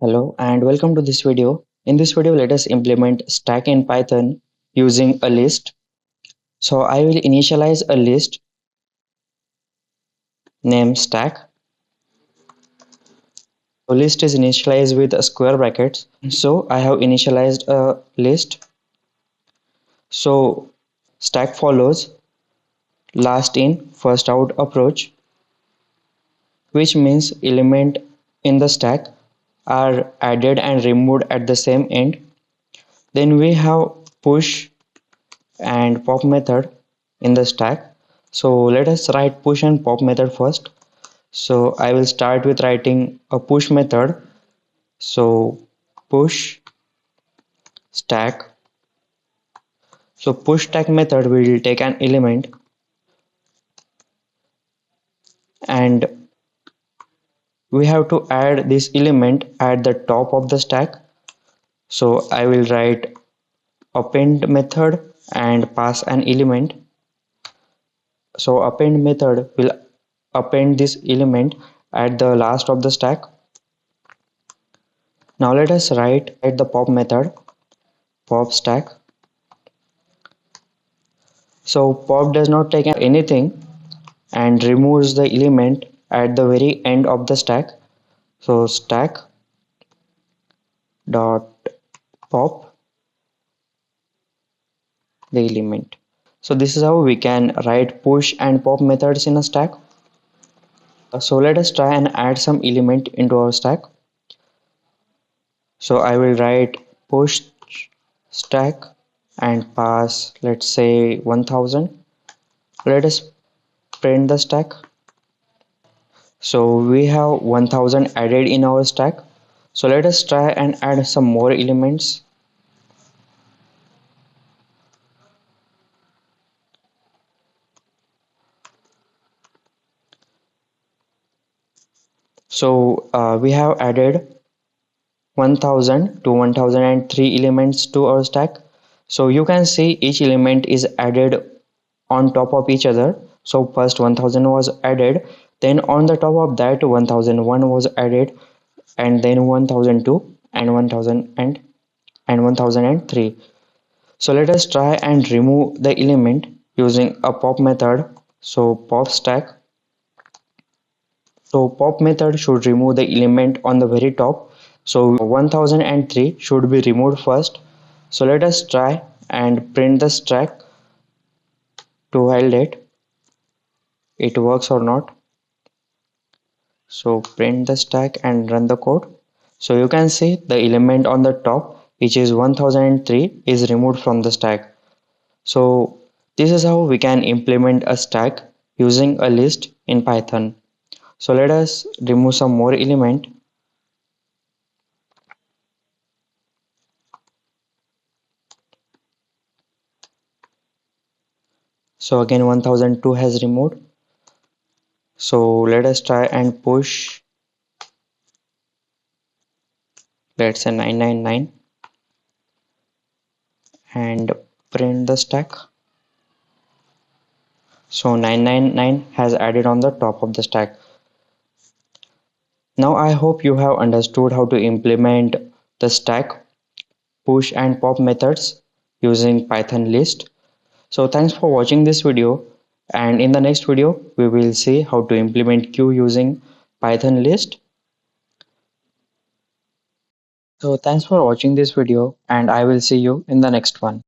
Hello and welcome to this video. In this video, let us implement stack in Python using a list. So I will initialize a list named stack. So list is initialized with a square brackets. So I have initialized a list. So stack follows last in first out approach, which means element in the stack are added and removed at the same end. Then we have push and pop method in the stack. So let us write push and pop method first. So I will start with writing a push method. So push stack. So push stack method will take an element and we have to add this element at the top of the stack. So I will write append method and pass an element. So append method will append this element at the last of the stack. Now let us write the pop method, pop stack. So pop does not take anything and removes the element at the very end of the stack. So stack dot pop the element. So this is how we can write push and pop methods in a stack. So let us try and add some element into our stack. So I will write push stack and pass, let's say 1000. Let us print the stack. So we have 1000 added in our stack. So let us try and add some more elements. So we have added 1000 to 1003 elements to our stack. So you can see each element is added on top of each other. So first 1000 was added, then on the top of that 1001 was added, and then 1002 and 1000 and 1003. So let us try and remove the element using a pop method. So pop stack. So pop method should remove the element on the very top. So 1003 should be removed first. So let us try and print the stack to validate it works or not. So print the stack and run the code. So you can see the element on the top, which is 1003, is removed from the stack. So this is how we can implement a stack using a list in Python. So let us remove some more element. So again 1002 has removed. So let us try and push, let's say 999, and print the stack. So 999 has added on the top of the stack. Now I hope you have understood how to implement the stack, push and pop methods using Python list. So thanks for watching this video, and in the next video we will see how to implement queue using Python list. So thanks for watching this video and I will see you in the next one.